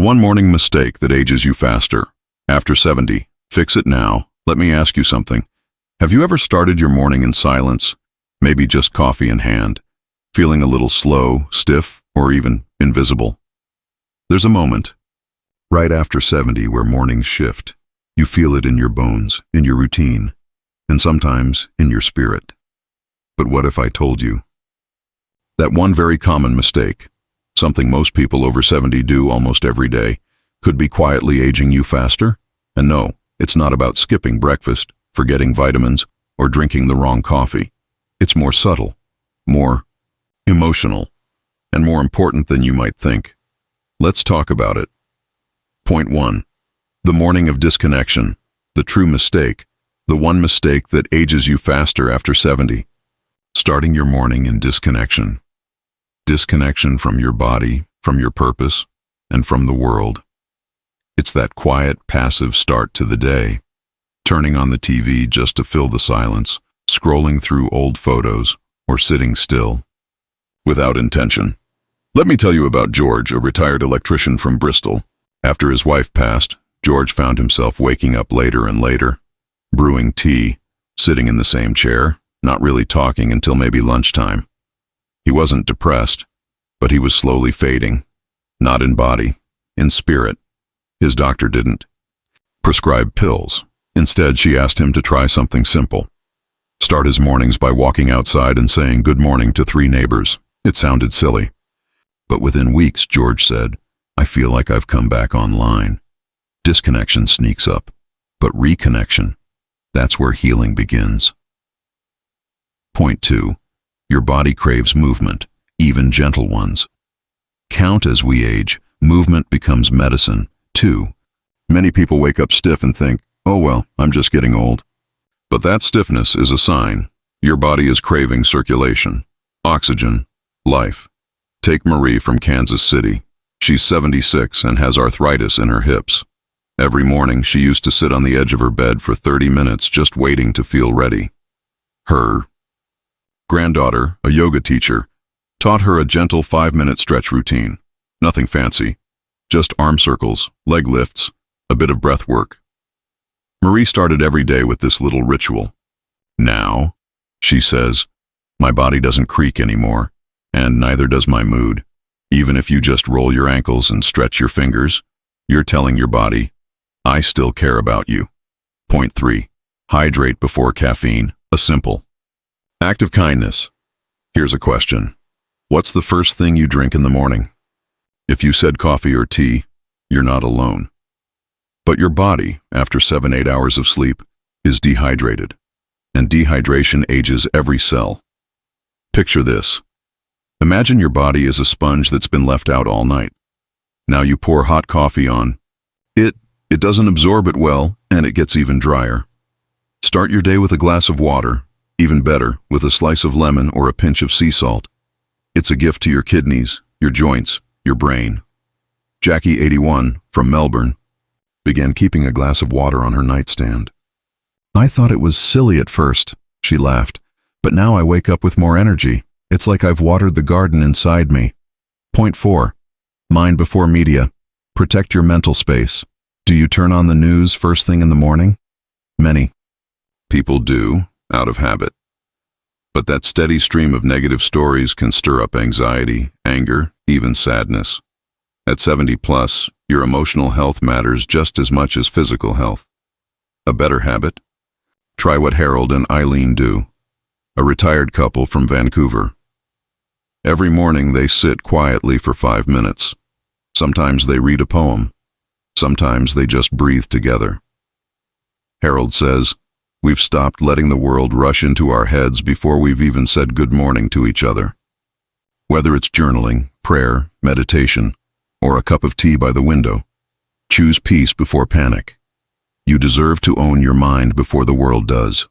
one morning mistake that ages you faster. After 70, fix it now. Let me ask you something. Have you ever started your morning in silence? Maybe just coffee in hand, feeling a little slow, stiff, or even invisible? There's a moment, right after 70, where mornings shift. You feel it in your bones, in your routine, and sometimes in your spirit. But what if I told you that one very common mistake, something most people over 70 do almost every day, could be quietly aging you faster? And no, it's not about skipping breakfast, forgetting vitamins, or drinking the wrong coffee. It's more subtle, more emotional, and more important than you might think. Let's talk about it. Point 1. The morning of disconnection, the true mistake, the one mistake that ages you faster after 70. Starting your morning in disconnection. Disconnection from your body, from your purpose, and from the world. It's that quiet, passive start to the day. Turning on the TV just to fill the silence, scrolling through old photos, or sitting still. Without intention. Let me tell you about George, a retired electrician from Bristol. After his wife passed, George found himself waking up later and later, brewing tea, sitting in the same chair, not really talking until maybe lunchtime. He wasn't depressed, but he was slowly fading. Not in body, in spirit. His doctor didn't prescribe pills. Instead, she asked him to try something simple. Start his mornings by walking outside and saying good morning to 3 neighbors. It sounded silly. But within weeks, George said, I feel like I've come back online. Disconnection sneaks up, but reconnection, that's where healing begins. Point 2. Your body craves movement, even gentle ones. Count as we age, movement becomes medicine. 2. Many people wake up stiff and think, oh well, I'm just getting old. But that stiffness is a sign. Your body is craving circulation, oxygen, life. Take Marie from Kansas City. She's 76 and has arthritis in her hips. Every morning, she used to sit on the edge of her bed for 30 minutes just waiting to feel ready. Her granddaughter, a yoga teacher, taught her a gentle 5-minute stretch routine. Nothing fancy, just arm circles, leg lifts, a bit of breath work. Marie started every day with this little ritual. Now, she says, my body doesn't creak anymore, and neither does my mood. Even if you just roll your ankles and stretch your fingers, you're telling your body, I still care about you. Point 3. Hydrate before caffeine, a simple act of kindness. Here's a question. What's the first thing you drink in the morning? If you said coffee or tea, you're not alone. But your body, after 7-8 hours of sleep, is dehydrated. And dehydration ages every cell. Picture this. Imagine your body is a sponge that's been left out all night. Now you pour hot coffee on. It doesn't absorb it well, and it gets even drier. Start your day with a glass of water, even better, with a slice of lemon or a pinch of sea salt. It's a gift to your kidneys, your joints, your brain. Jackie, 81, from Melbourne, began keeping a glass of water on her nightstand. I thought it was silly at first, she laughed, but now I wake up with more energy. It's like I've watered the garden inside me. Point 4. Mind before media. Protect your mental space. Do you turn on the news first thing in the morning? Many people do, out of habit. But that steady stream of negative stories can stir up anxiety, anger, even sadness. At 70 plus, your emotional health matters just as much as physical health. A better habit? Try what Harold and Eileen do, a retired couple from Vancouver. Every morning they sit quietly for 5 minutes. Sometimes they read a poem. Sometimes they just breathe together. Harold says, we've stopped letting the world rush into our heads before we've even said good morning to each other. Whether it's journaling, prayer, meditation, or a cup of tea by the window, choose peace before panic. You deserve to own your mind before the world does.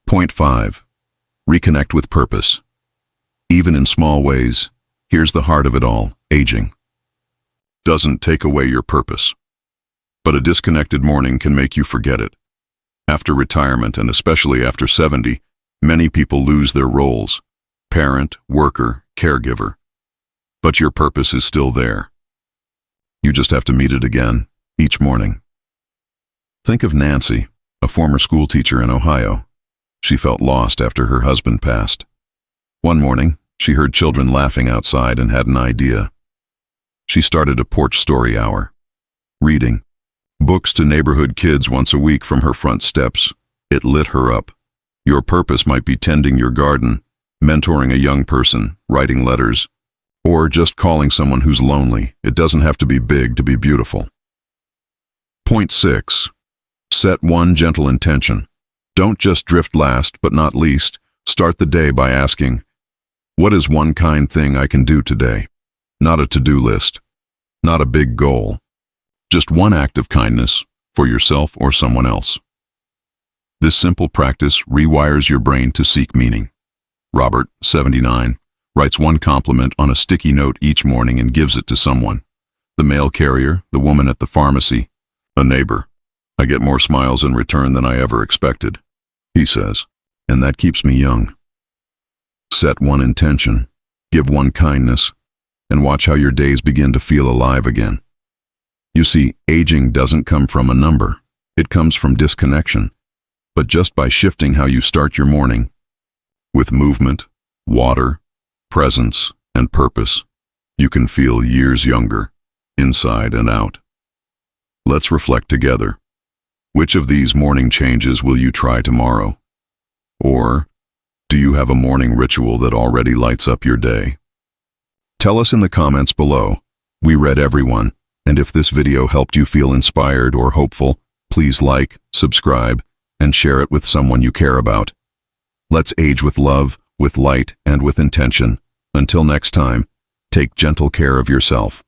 Point 5. Reconnect with purpose. Even in small ways, here's the heart of it all, aging doesn't take away your purpose. But a disconnected morning can make you forget it. After retirement, and especially after 70, many people lose their roles: parent, worker, caregiver. but your purpose is still there. You just have to meet it again, each morning. Think of Nancy, a former school teacher in Ohio. She felt lost after her husband passed. One morning, she heard children laughing outside and had an idea. She started a porch story hour, reading books to neighborhood kids once a week from her front steps. It lit her up. Your purpose might be tending your garden, mentoring a young person, writing letters, or just calling someone who's lonely. It doesn't have to be big to be beautiful. Point 6. Set one gentle intention. Don't just drift last but not least. Start the day by asking, what is one kind thing I can do today? Not a to-do list, not a big goal. Just one act of kindness for yourself or someone else. This simple practice rewires your brain to seek meaning. Robert, 79, writes one compliment on a sticky note each morning and gives it to someone. The mail carrier, the woman at the pharmacy, a neighbor. I get more smiles in return than I ever expected, he says, and that keeps me young. Set one intention, give one kindness, and watch how your days begin to feel alive again. You see, aging doesn't come from a number. It comes from disconnection. But just by shifting how you start your morning, with movement, water, presence, and purpose, you can feel years younger, inside and out. Let's reflect together. Which of these morning changes will you try tomorrow? Or do you have a morning ritual that already lights up your day? Tell us in the comments below. We read everyone, and if this video helped you feel inspired or hopeful, please like, subscribe, and share it with someone you care about. Let's age with love, with light, and with intention. Until next time, take gentle care of yourself.